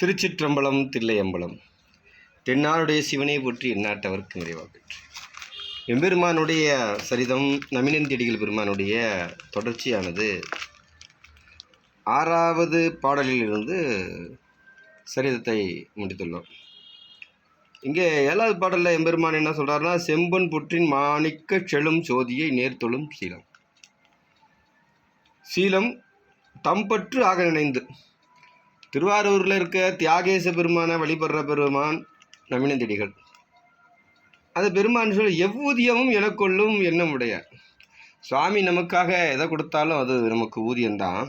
திருச்சிற்றம்பலம் தில்லையம்பலம். தென்னாடுடைய சிவனை போற்றி எந்நாட்டவர்க்கு நிறைவாக பெற்று. எம்பெருமானுடைய சரிதம் நமினந்தியடிகள் பெருமானுடைய தொடர்ச்சியானது 6வது பாடலிலிருந்து சரிதத்தை முடித்துள்ளோம். இங்கே 7வது பாடலில் எம்பெருமான் என்ன சொல்கிறாருன்னா, செம்பன் புற்றின் மாணிக்க செழும் சோதியை நேர்த்தொழும் சீலம். சீலம் தம்பற்று ஆக நினைந்து திருவாரூரில் இருக்க தியாகேச பெருமானை வழிபடுற பெருமான் நமினந்தியடிகள். அந்த பெருமான் சொல்லி எவ்வூதியமும் எனக்கொள்ளும் எண்ணம் உடையார். சுவாமி நமக்காக எதை கொடுத்தாலும் அது நமக்கு ஊதியம்தான்.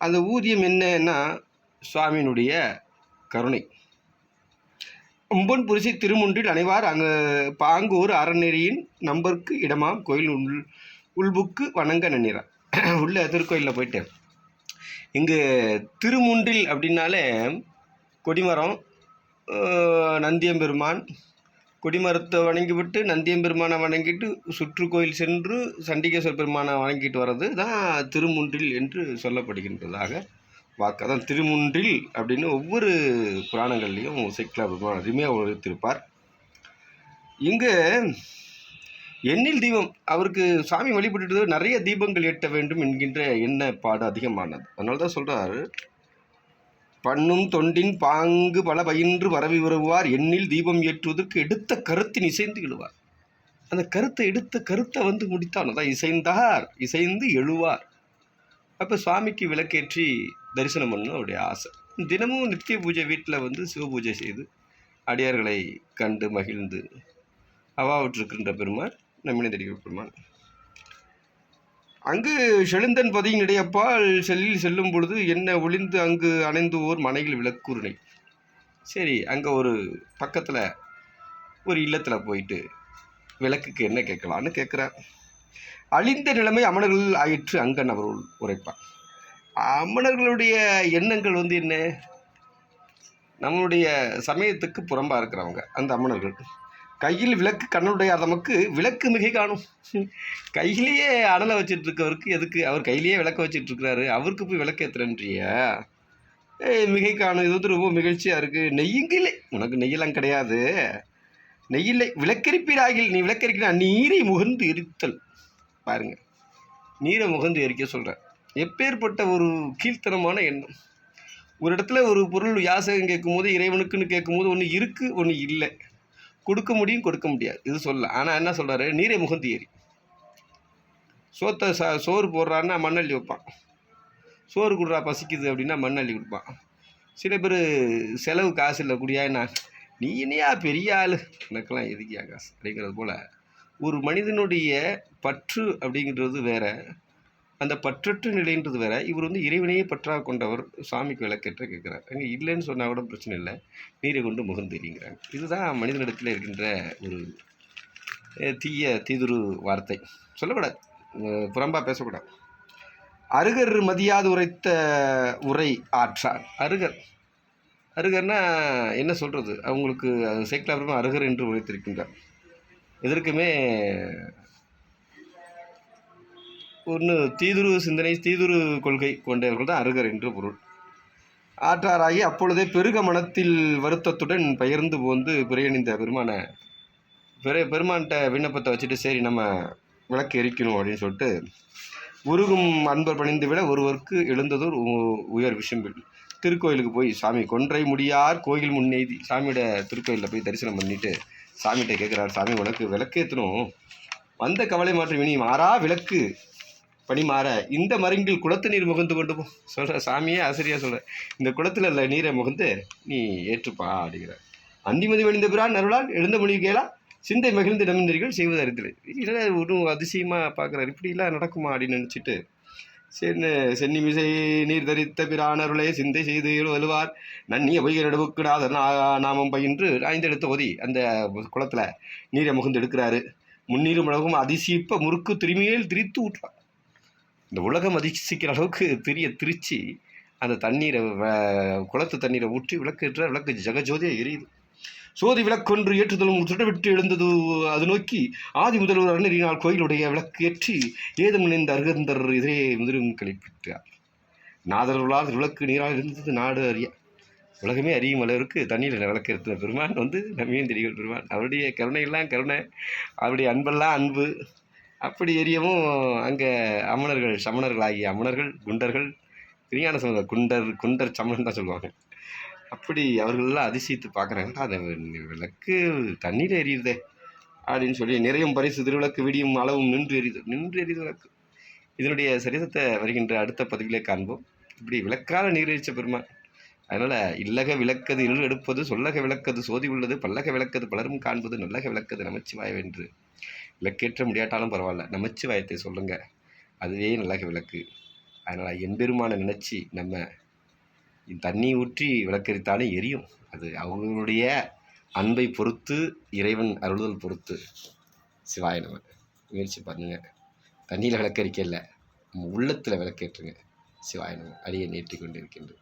அந்த ஊதியம் என்னன்னா சுவாமியினுடைய கருணை. அம்பன் புரிசை திருமுன்றில் அனைவார் பாங்கூர் அறநெறியின் நம்பருக்கு இடமாம் கோயில் உள்புக்கு வணங்க நன்னிறார். உள்ள திருக்கோயிலில் போயிட்டு இங்கு திருமுன்றில் அப்படின்னாலே கொடிமரம், நந்தியம்பெருமான், கொடிமரத்தை வணங்கிவிட்டு நந்தியம்பெருமானை வணங்கிட்டு சுற்றுக்கோயில் சென்று சண்டிகேஸ்வர பெருமானை வணங்கிட்டு வர்றது தான் திருமுன்றில் என்று சொல்லப்படுகின்றதாக வாக்கு. அதான் திருமுன்றில் அப்படின்னு ஒவ்வொரு புராணங்கள்லேயும் சேக்கிழார் பெருமான் அருமையாக உழைத்திருப்பார். இங்கு எண்ணில் தீபம், அவருக்கு சாமி வழிபட்டு நிறைய தீபங்கள் ஏற்ற வேண்டும் என்கின்ற எண்ணப்பாடு அதிகமானது. அதனால தான் சொல்கிறார், பண்ணும் தொண்டின் பாங்கு பல பயின்று வரவி வருவார், எண்ணில் தீபம் ஏற்றுவதற்கு எடுத்த கருத்தின் இசைந்து எழுவார். அந்த எடுத்த கருத்தை முடித்தான். அதான் இசைந்து எழுவார். அப்போ சுவாமிக்கு விளக்கேற்றி தரிசனம் பண்ணணும் அவருடைய ஆசை. தினமும் நித்திய பூஜை வீட்டில் சிவபூஜை செய்து அடியார்களை கண்டு மகிழ்ந்து அவாவிட்டிருக்கின்ற பெருமான் நமினந்தியடிகள் பெருமான். அங்கு செழுந்தன் பதியின் இடையப்பால் செல்லும் பொழுது என்ன ஒளிந்து அங்கு அணைந்து ஓர் மனையில் விளக்குருணை. சரி, அங்கே ஒரு பக்கத்தில் ஒரு இல்லத்தில் போயிட்டு விளக்குக்கு என்ன கேட்கலான்னு கேட்குறார். அழிந்த நிலைமை அமணர்கள் ஆயிற்று அங்கன் அவர்கள் உரைப்பார். அமணர்களுடைய எண்ணங்கள் என்ன, நம்மளுடைய சமயத்துக்கு புறம்பாக இருக்கிறவங்க அந்த அமணர்கள். கையில் விளக்கு கண்ணுடைய நமக்கு விளக்கு மிகை காணும். கையிலேயே அனலை வச்சுட்டு இருக்கவருக்கு எதுக்கு, அவர் கையிலேயே விளக்க வச்சுட்டு இருக்கிறாரு, அவருக்கு போய் விளக்கேற்றுறன்றிய மிகை காணும். இது ரொம்ப மகிழ்ச்சியாக இருக்குது. நெய்யுங்கில்லை, உனக்கு நெய்யெல்லாம் கிடையாது, நெய்யில்லை விளக்கரிப்பீராகில், நீ விளக்கரிக்கிறா நீரை முகந்து எரித்தல். பாருங்க, நீரை முகந்து எரிக்க சொல்கிறேன். எப்பேற்பட்ட ஒரு கீழ்த்தனமான எண்ணம். ஒரு இடத்துல ஒரு பொருள் யாசகம் கேட்கும்போது, இறைவனுக்குன்னு கேட்கும்போது ஒன்று இருக்குது ஒன்று இல்லை, கொடுக்க முடியும் கொடுக்க முடியாது, இது சொல்ல. ஆனால் என்ன சொல்கிறாரு, நீரை முகந்து ஏறி. சோறு போடுறான்னா மண்ணள்ளி வைப்பான், சோறு கொடுறா பசிக்குது அப்படின்னா மண்ணள்ளி கொடுப்பான். சில பேர் செலவு காசு இல்லை குடியானா, நீ என்னையா பெரிய ஆள், எனக்கெல்லாம் எதுக்கியா காசு அப்படிங்கிறது போல். ஒரு மனிதனுடைய பற்று அப்படிங்கிறது வேற, அந்த பற்றற்ற நிலைன்றது வேற. இவர் இறைவனையே பற்றாக கொண்டவர். சாமிக்கு விளக்கேற்ற கேட்குறார். அங்கே இல்லைன்னு சொன்னால் கூட பிரச்சனை இல்லை, நீரை கொண்டு முகந்தெறிங்கிறாங்க. இதுதான் மனிதனிடத்தில் இருக்கின்ற ஒரு தீதுரு வார்த்தை. சொல்லக்கூடாது, புறம்பா பேசக்கூடாது. அருகர் மதியாது உரைத்த உரை ஆற்றார். அருகர்னா என்ன சொல்கிறது, அவங்களுக்கு சேக்கிழார் அருகர் என்று உரைத்திருக்கின்றார். எதற்குமே ஒன்று தீதுரு சிந்தனை, தீதுரு கொள்கை கொண்டவர்கள் தான் அருகர் என்று பொருள். ஆற்றாராகி அப்பொழுதே பெருக மனத்தில் வருத்தத்துடன் பெயர்ந்து போந்து பிறையணிந்த பெருமான்கிட்ட விண்ணப்பத்தை வச்சுட்டு, சரி நம்ம விளக்கு எரிக்கணும் அப்படின்னு சொல்லிட்டு உருகும் அன்பர் பணிந்து விட ஒருவருக்கு எழுந்ததோர் உயர் விசும்பில். திருக்கோயிலுக்கு போய் சாமி கொன்றை முடியார் கோயில் முன்னெய்தி சாமியோட திருக்கோயிலில் போய் தரிசனம் பண்ணிட்டு சாமிகிட்ட கேட்குறாரு, சாமி உனக்கு விளக்கு ஏற்றணும், வந்த கவலை மாற்றம் இனி மாறா விளக்கு பனி மாற இந்த மருங்கில் குளத்து நீர் முகந்து கொண்டு போ சொல்கிற. சாமியே ஆசிரியா சொல்கிற, இந்த குளத்தில் இல்லை நீரை முகந்து நீ ஏற்றுப்பா அப்படிங்கிற. அந்திமதி வழிந்த பிறான் அருளால் எழுந்த மொழி கேளா சிந்தை மகிழ்ந்து நமிந்தர்கள் செய்வது அறிந்தது. இதெல்லாம் ஒரு அதிசயமாக பார்க்குறாரு. இப்படிலாம் நடக்குமா அப்படின்னு நினச்சிட்டு, சரி சென்னிமிசை நீர் தரித்த பிரான் அருளை சிந்தை செய்து எழுவார் நன்னிய பொய்கை நடுவுக்கு நாதர் நாமம் பயின்று 5 எழுத்த ஓதி அந்த குளத்தில் நீரை முகந்து எடுக்கிறாரு. முன்னீரும் உலகம் அதிசயிப்ப முறுக்கு திரும்பியில் திரித்து ஊற்றார். இந்த உலகம் அதிசயிக்கிற அளவுக்கு திரிச்சு அந்த தண்ணீரை குளத்து தண்ணீரை ஊற்றி விளக்கேற்ற விளக்கு ஜெகஜோதியாக எரியுது. சோதி விளக்கொன்று ஏற்றுதலும் சுடவிட்டு எழுந்தது அது நோக்கி ஆதி முதல்வர் அருணறினால் கோயிலுடைய விளக்கு ஏற்றி ஏதும் நினைந்த அருகந்தர் இதே முதலும் கழிப்பிட்டார். நாதர்களால் விளக்கு நீரால் இருந்தது நாடு அறிய உலகமே அறியும் அளவிற்கு தண்ணியில் விளக்கேற்றின பெருமான் வந்து நம்மையும் திரிகள் பெருமான். அவருடைய கருணையெல்லாம் கருணை, அவருடைய அன்பெல்லாம் அன்பு. அப்படி எரியவும் அங்கே அமணர்கள், சமணர்களாகிய அமணர்கள், குண்டர்கள், விஞ்ஞான சமூக குண்டர் சமணன் தான் சொல்லுவாங்க. அப்படி அவர்களெல்லாம் அதிசயித்து பார்க்குறாங்க, அந்த விளக்கு தண்ணீர் எரியுதே அப்படின்னு சொல்லி, நிறையும் பரிசு திருவிளக்கு விடியும் அளவும் நின்று எரியுது விளக்கு. இதனுடைய சரிதத்தை வருகின்ற அடுத்த பதிவிலே காண்போம். இப்படி விளக்கால நீரெரிச்ச பெருமான். அதனால் இல்லக விளக்கது இருள் எடுப்பது, சொல்லக விளக்கது சோதி உள்ளது, பல்லக விளக்கது பலரும் காண்பது, நல்லக விளக்கது நமச்சிவாயவென்று. விளக்கேற்ற முடியாட்டாலும் பரவாயில்ல, நமச்சிவாயத்தை சொல்லுங்கள், அதுவே நல்லக விளக்கு. அதனால் எம்பெருமானை நினச்சி நம்ம தண்ணி ஊற்றி விளக்கரித்தாலும் எரியும். அது அவங்களுடைய அன்பை பொறுத்து, இறைவன் அருளுதல் பொறுத்து. சிவாய நம. முயற்சி பண்ணுங்கள். தண்ணியில் விளக்கரிக்க இல்லை, நம்ம உள்ளத்தில் விளக்கேற்றுங்க. சிவாய நம. அடியை நீட்டி கொண்டிருக்கின்றேன்.